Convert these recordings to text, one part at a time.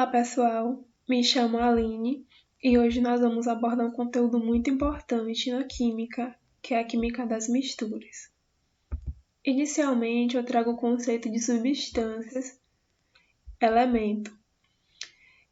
Olá, pessoal. Me chamo Aline e hoje nós vamos abordar um conteúdo muito importante na química, que é a química das misturas. Inicialmente, eu trago o conceito de substâncias, elemento,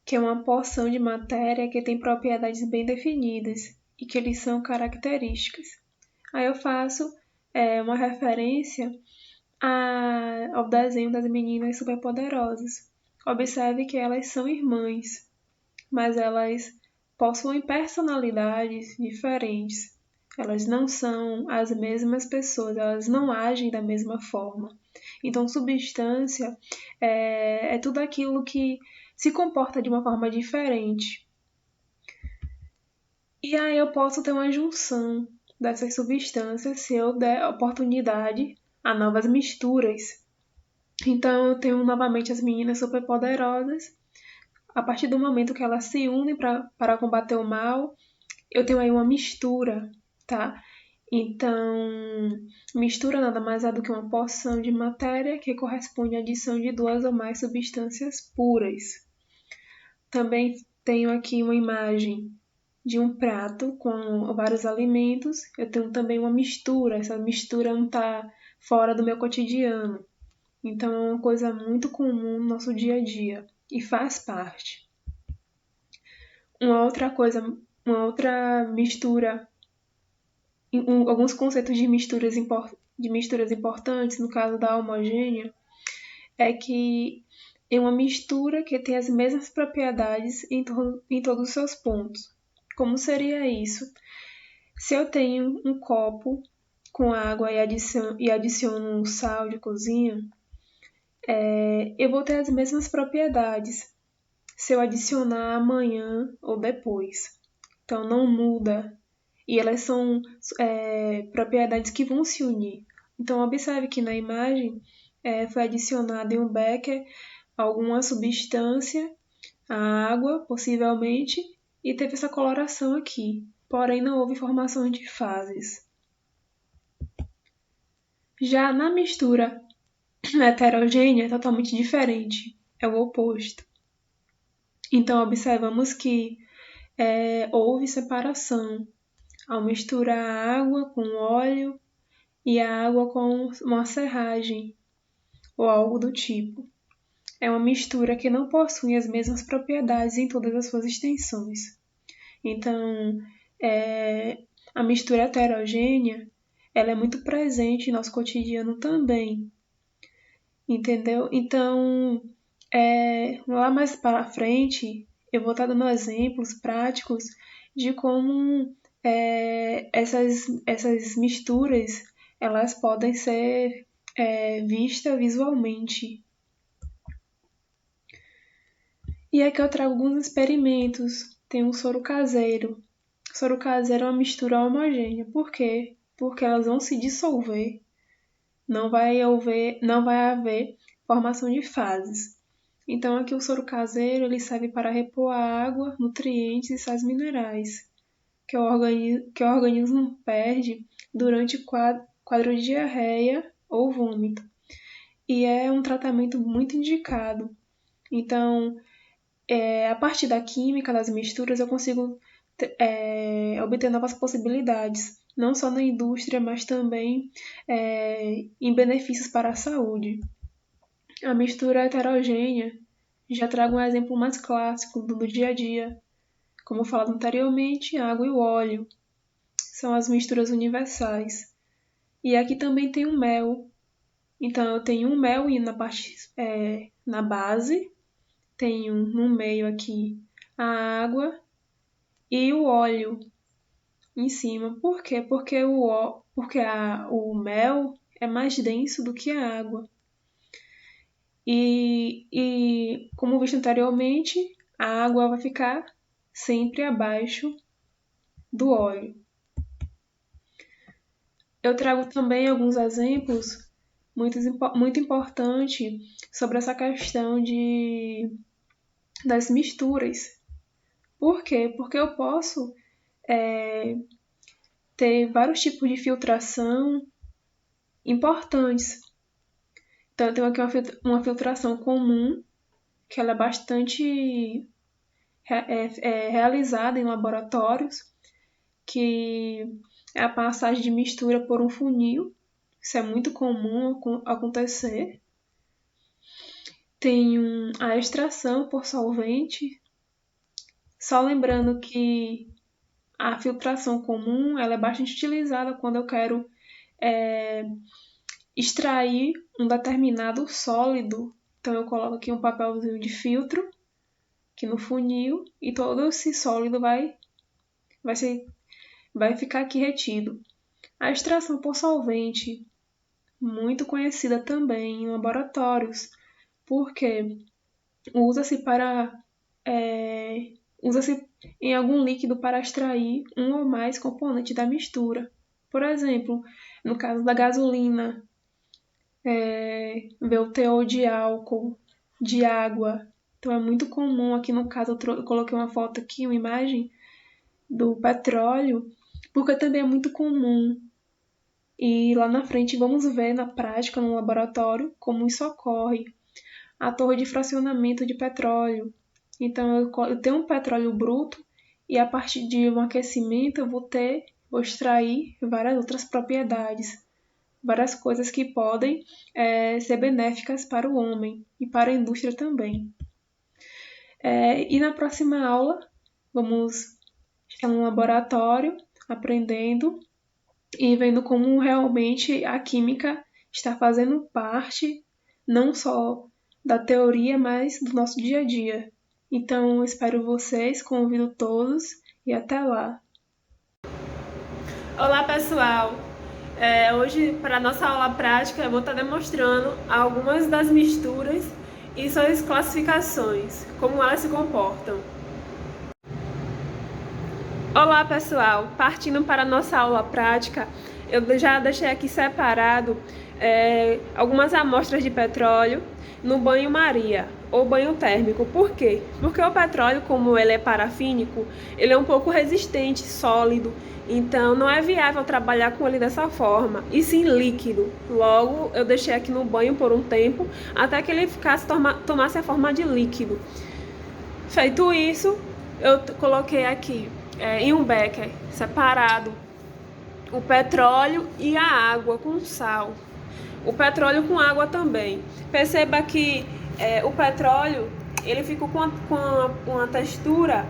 que é uma porção de matéria que tem propriedades bem definidas e que eles são características. Aí eu faço uma referência ao desenho das meninas superpoderosas. Observe que elas são irmãs, mas elas possuem personalidades diferentes. Elas não são as mesmas pessoas, elas não agem da mesma forma. Então, substância é tudo aquilo que se comporta de uma forma diferente. E aí eu posso ter uma junção dessas substâncias se eu der oportunidade a novas misturas. Então, eu tenho novamente as meninas superpoderosas. A partir do momento que elas se unem para combater o mal, eu tenho aí uma mistura, tá? Então, mistura nada mais é do que uma porção de matéria que corresponde à adição de duas ou mais substâncias puras. Também tenho aqui uma imagem de um prato com vários alimentos. Eu tenho também uma mistura. Essa mistura não está fora do meu cotidiano. Então, é uma coisa muito comum no nosso dia a dia e faz parte. Uma outra mistura, alguns conceitos de misturas importantes, no caso da homogênea, é que é uma mistura que tem as mesmas propriedades em todos os seus pontos. Como seria isso? Se eu tenho um copo com água e adiciono sal de cozinha, eu vou ter as mesmas propriedades se eu adicionar amanhã ou depois. Então não muda. E elas são propriedades que vão se unir. Então observe que na imagem foi adicionada em um becker alguma substância, a água possivelmente, e teve essa coloração aqui. Porém não houve formação de fases. Já na mistura heterogênea é totalmente diferente. É o oposto. Então observamos que houve separação ao misturar a água com óleo e a água com uma serragem ou algo do tipo. É uma mistura que não possui as mesmas propriedades em todas as suas extensões. Então, a mistura heterogênea ela é muito presente em nosso cotidiano também, entendeu? Então, lá mais para frente, eu vou estar dando exemplos práticos de como essas misturas elas podem ser vistas visualmente. E aqui eu trago alguns experimentos. Tem um soro caseiro. O soro caseiro é uma mistura homogênea. Por quê? Porque elas vão se dissolver. Não vai haver formação de fases. Então aqui o soro caseiro ele serve para repor a água, nutrientes e sais minerais que o organismo perde durante quadro de diarreia ou vômito. E é um tratamento muito indicado. Então, a partir da química das misturas, eu consigo obter novas possibilidades, não só na indústria, mas também em benefícios para a saúde. A mistura heterogênea, já trago um exemplo mais clássico do dia a dia. Como falado anteriormente, a água e o óleo são as misturas universais. E aqui também tem o mel. Então eu tenho um mel na base, tenho no meio aqui a água e o óleo em cima. Por quê? Porque o mel é mais denso do que a água. E como visto anteriormente, a água vai ficar sempre abaixo do óleo. Eu trago também alguns exemplos muito importantes sobre essa questão das misturas. Por quê? Porque eu posso ter vários tipos de filtração importantes. Então, eu tenho aqui uma filtração comum, que ela é bastante realizada em laboratórios, que é a passagem de mistura por um funil. Isso é muito comum acontecer. Tem a extração por solvente. Só lembrando que a filtração comum ela é bastante utilizada quando eu quero extrair um determinado sólido. Então eu coloco aqui um papelzinho de filtro aqui no funil e todo esse sólido vai ficar aqui retido. A extração por solvente, muito conhecida também em laboratórios, porque usa-se em algum líquido para extrair um ou mais componentes da mistura. Por exemplo, no caso da gasolina, ver o teor de álcool, de água. Então é muito comum, aqui no caso eu coloquei uma foto aqui, uma imagem do petróleo, porque também é muito comum. E lá na frente vamos ver na prática, no laboratório, como isso ocorre. A torre de fracionamento de petróleo. Então eu tenho um petróleo bruto e a partir de um aquecimento eu vou extrair várias outras propriedades, várias coisas que podem ser benéficas para o homem e para a indústria também. E na próxima aula vamos estar no laboratório aprendendo e vendo como realmente a química está fazendo parte não só da teoria, mas do nosso dia a dia. Então, eu espero vocês, convido todos e até lá. Olá, pessoal! Hoje, para a nossa aula prática, eu vou estar demonstrando algumas das misturas e suas classificações, como elas se comportam. Olá, pessoal! Partindo para a nossa aula prática, eu já deixei aqui separado algumas amostras de petróleo no banho-maria ou banho térmico. Por quê? Porque o petróleo, como ele é parafínico, ele é um pouco resistente, sólido, então não é viável trabalhar com ele dessa forma, e sim líquido. Logo, eu deixei aqui no banho por um tempo, até que ele tomasse a forma de líquido. Feito isso, eu coloquei aqui em um becker separado o petróleo e a água com sal. O petróleo com água também. Perceba que o petróleo ele ficou com uma textura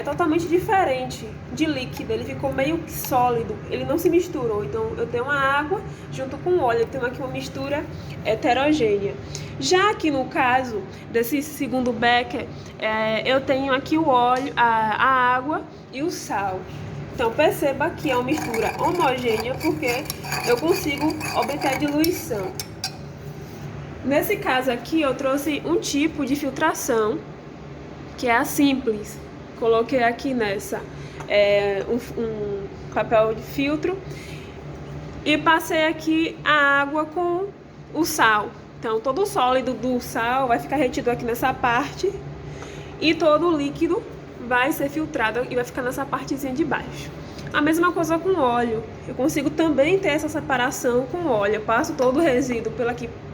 totalmente diferente de líquido. Ele ficou meio que sólido, ele não se misturou. Então eu tenho a água junto com o óleo, eu tenho aqui uma mistura heterogênea. Já aqui no caso desse segundo becker, eu tenho aqui o óleo, a água e o sal. Então perceba que é uma mistura homogênea porque eu consigo obter a diluição. Nesse caso aqui eu trouxe um tipo de filtração que é a simples. Coloquei aqui nessa um papel de filtro e passei aqui a água com o sal. Então todo o sólido do sal vai ficar retido aqui nessa parte e todo o líquido vai ser filtrado e vai ficar nessa partezinha de baixo. A mesma coisa com óleo. Eu consigo também ter essa separação com óleo. Eu passo todo o resíduo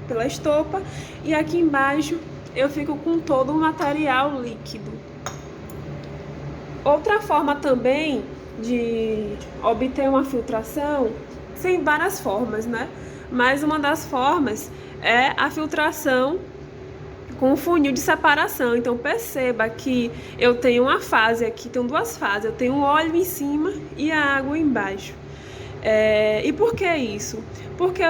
pela estopa e aqui embaixo eu fico com todo o material líquido. Outra forma também de obter uma filtração, tem várias formas, né? Mas uma das formas é a filtração com funil de separação. Então perceba que eu tenho uma fase aqui, tenho duas fases, eu tenho o óleo em cima e a água embaixo. E por que isso? Porque,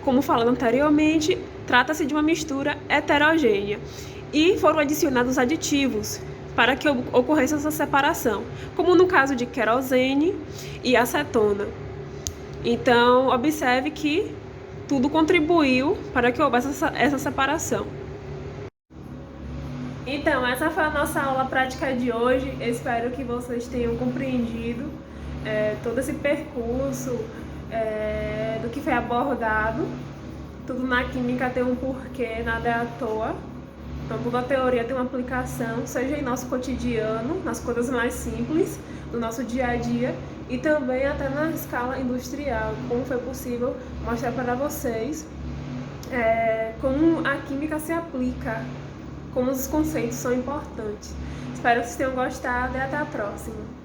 como falado anteriormente, trata-se de uma mistura heterogênea e foram adicionados aditivos para que ocorresse essa separação, como no caso de querosene e acetona. Então observe que tudo contribuiu para que houvesse essa separação. Então, essa foi a nossa aula prática de hoje. Eu espero que vocês tenham compreendido todo esse percurso do que foi abordado. Tudo na química tem um porquê, nada é à toa. Então, toda a teoria tem uma aplicação, seja em nosso cotidiano, nas coisas mais simples do nosso dia a dia, e também até na escala industrial, como foi possível mostrar para vocês como a química se aplica como os conceitos são importantes. Espero que vocês tenham gostado e até a próxima.